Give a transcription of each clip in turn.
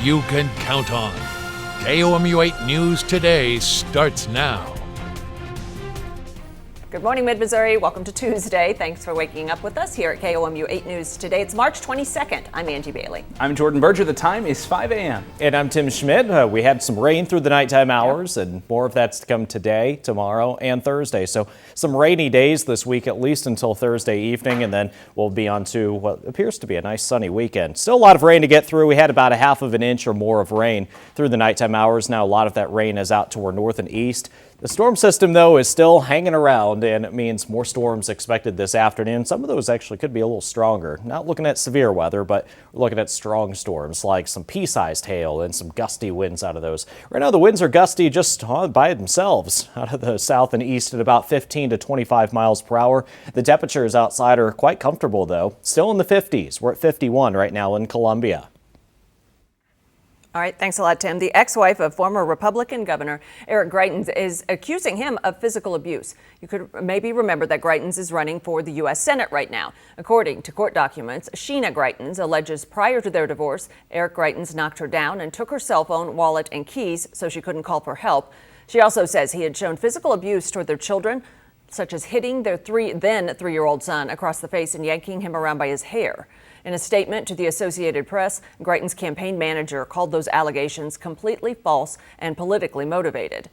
you can count on. KOMU 8 News Today starts now. Good morning, Mid-Missouri. Welcome to Tuesday. Thanks for waking up with us here at KOMU 8 News Today. It's March 22nd. I'm Angie Bailey. I'm Jordan Berger. The time is 5 a.m. And I'm Tim Schmidt. We had some rain through the nighttime hours, and more of that's to come today, tomorrow, and Thursday. So some rainy days this week, at least until Thursday evening, and then we'll be on to what appears to be a nice sunny weekend. Still a lot of rain to get through. We had about a half of an inch or more of rain through the nighttime hours. Now a lot of that rain is out toward north and east. The storm system, though, is still hanging around, and it means more storms expected this afternoon. Some of those actually could be a little stronger. Not looking at severe weather, but we're looking at strong storms like some pea-sized hail and some gusty winds out of those. Right now, the winds are gusty just by themselves out of the south and east at about 15 to 25 miles per hour. The temperatures outside are quite comfortable, though. Still in the 50s. We're at 51 right now in Columbia. All right, thanks a lot, Tim. The ex-wife of former Republican Governor Eric Greitens is accusing him of physical abuse. You could maybe remember that Greitens is running for the U.S. Senate right now. According to court documents, Sheena Greitens alleges prior to their divorce, Eric Greitens knocked her down and took her cell phone, wallet, and keys so she couldn't call for help. She also says he had shown physical abuse toward their children, such as hitting their then three-year-old son across the face and yanking him around by his hair. In a statement to the Associated Press, Greitens' campaign manager called those allegations completely false and politically motivated.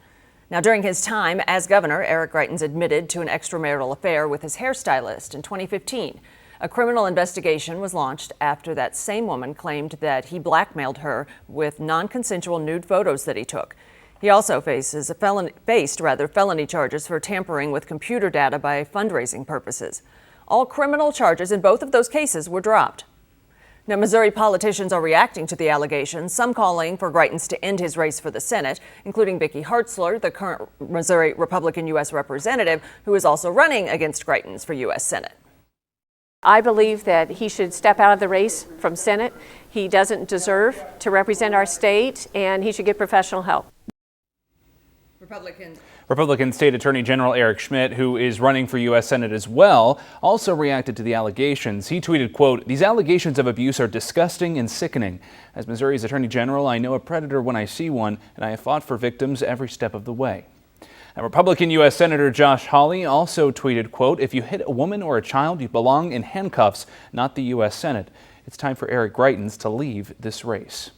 Now, during his time as governor, Eric Greitens admitted to an extramarital affair with his hairstylist in 2015. A criminal investigation was launched after that same woman claimed that he blackmailed her with non-consensual nude photos that he took. He also faced felony charges for tampering with computer data by fundraising purposes. All criminal charges in both of those cases were dropped. Now, Missouri politicians are reacting to the allegations, some calling for Greitens to end his race for the Senate, including Vicky Hartzler, the current Missouri Republican U.S. representative, who is also running against Greitens for U.S. Senate. I believe that he should step out of the race from Senate. He doesn't deserve to represent our state, and he should get professional help. Republican State Attorney General Eric Schmidt, who is running for U.S. Senate as well, also reacted to the allegations. He tweeted, quote, "These allegations of abuse are disgusting and sickening. As Missouri's Attorney General, I know a predator when I see one, and I have fought for victims every step of the way." And Republican U.S. Senator Josh Hawley also tweeted, quote, "If you hit a woman or a child, you belong in handcuffs, not the U.S. Senate. It's time for Eric Greitens to leave this race."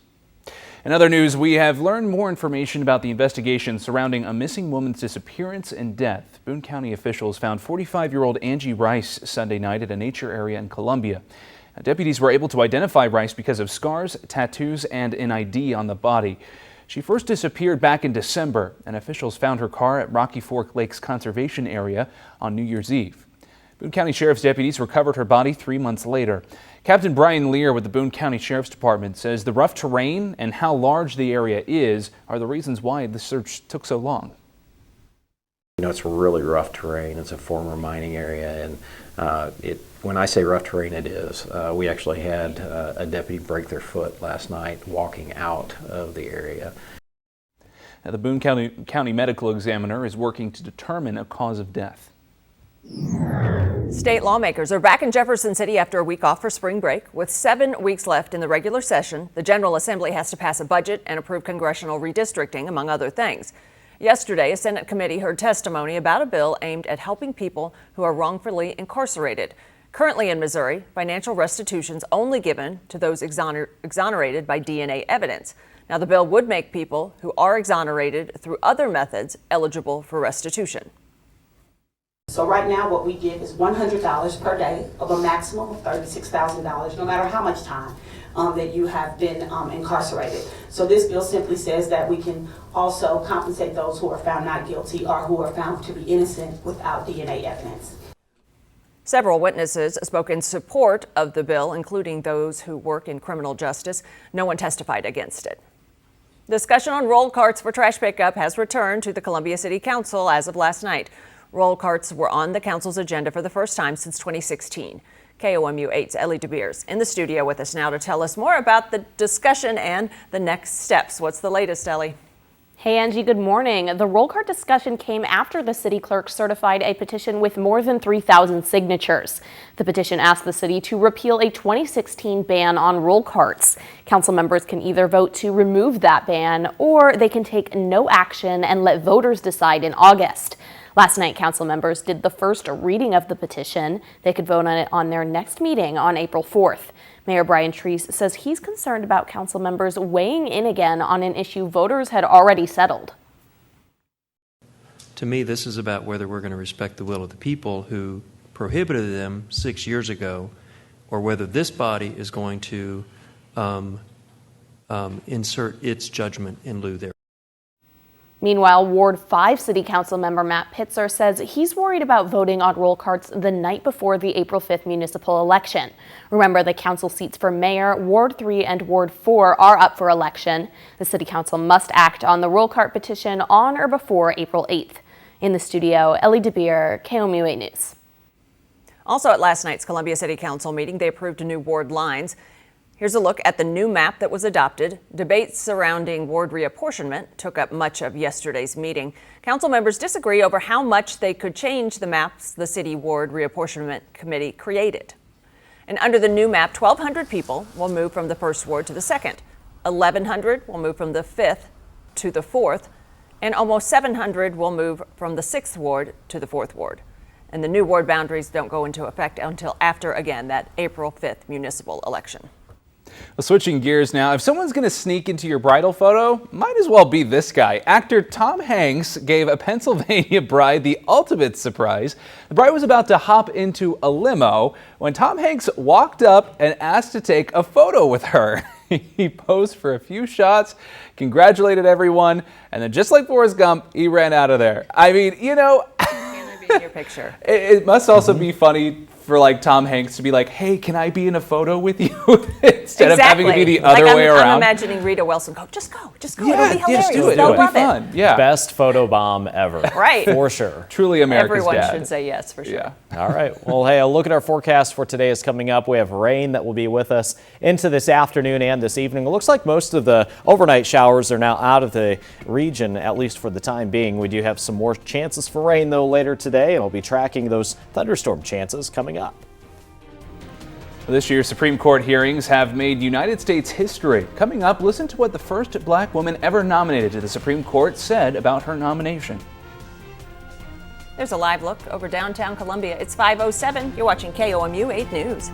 In other news, we have learned more information about the investigation surrounding a missing woman's disappearance and death. Boone County officials found 45-year-old Angie Rice Sunday night at a nature area in Columbia. Deputies were able to identify Rice because of scars, tattoos, and an ID on the body. She first disappeared back in December, and officials found her car at Rocky Fork Lakes Conservation Area on New Year's Eve. Boone County Sheriff's deputies recovered her body 3 months later. Captain Brian Lear with the Boone County Sheriff's Department says the rough terrain and how large the area is are the reasons why the search took so long. You know, it's really rough terrain. It's a former mining area, and when I say rough terrain, it is. We actually had a deputy break their foot last night walking out of the area. Now, the Boone County Medical Examiner is working to determine a cause of death. State lawmakers are back in Jefferson City after a week off for spring break. With 7 weeks left in the regular session, the General Assembly has to pass a budget and approve congressional redistricting, among other things. Yesterday, a Senate committee heard testimony about a bill aimed at helping people who are wrongfully incarcerated. Currently in Missouri, financial restitution's only given to those exonerated by DNA evidence. Now, the bill would make people who are exonerated through other methods eligible for restitution. So right now what we give is $100 per day of a maximum of $36,000, no matter how much time that you have been incarcerated. So this bill simply says that we can also compensate those who are found not guilty or who are found to be innocent without DNA evidence. Several witnesses spoke in support of the bill, including those who work in criminal justice. No one testified against it. Discussion on roll carts for trash pickup has returned to the Columbia City Council as of last night. Roll carts were on the council's agenda for the first time since 2016. KOMU 8's Ellie DeBeers in the studio with us now to tell us more about the discussion and the next steps. What's the latest, Ellie? Hey Angie, good morning. The roll cart discussion came after the city clerk certified a petition with more than 3,000 signatures. The petition asked the city to repeal a 2016 ban on roll carts. Council members can either vote to remove that ban or they can take no action and let voters decide in August. Last night, council members did the first reading of the petition. They could vote on it on their next meeting on April 4th. Mayor Brian Treese says he's concerned about council members weighing in again on an issue voters had already settled. To me, this is about whether we're going to respect the will of the people who prohibited them 6 years ago, or whether this body is going to insert its judgment in lieu there. Meanwhile, Ward 5 City Council member Matt Pitzer says he's worried about voting on roll carts the night before the April 5th municipal election. Remember, the council seats for mayor, Ward 3 and Ward 4 are up for election. The city council must act on the roll cart petition on or before April 8th. In the studio, Ellie DeBeer, KOMU 8 News. Also at last night's Columbia City Council meeting, they approved new ward lines. Here's a look at the new map that was adopted. Debates surrounding ward reapportionment took up much of yesterday's meeting. Council members disagree over how much they could change the maps the City Ward Reapportionment Committee created. And under the new map, 1,200 people will move from the 1st ward to the 2nd. 1,100 will move from the 5th to the 4th, and almost 700 will move from the 6th ward to the 4th ward. And the new ward boundaries don't go into effect until after, again, that April 5th municipal election. Well, switching gears now, if someone's going to sneak into your bridal photo, might as well be this guy. Actor Tom Hanks gave a Pennsylvania bride the ultimate surprise. The bride was about to hop into a limo when Tom Hanks walked up and asked to take a photo with her. He posed for a few shots, congratulated everyone, and then just like Forrest Gump, he ran out of there. I mean, you know, Can I be in your picture? It must also be funny for like Tom Hanks to be like, hey, can I be in a photo with you? Instead of having to be the other way around. I'm imagining Rita Wilson go, just go. Yeah, It'll be hilarious. just do it. They'll It'll be love fun. Yeah. Best photo bomb ever. Right. For sure. Truly America's Everyone dad. should say yes, for sure. Yeah. All right. Well, hey, a look at our forecast for today is coming up. We have rain that will be with us into this afternoon and this evening. It looks like most of the overnight showers are now out of the region, at least for the time being. We do have some more chances for rain, though, later today, and we'll be tracking those thunderstorm chances coming up. This year's Supreme Court hearings have made United States history. Coming up, listen to what the first black woman ever nominated to the Supreme Court said about her nomination. There's a live look over downtown Columbia. It's 5:07. You're watching KOMU 8 News.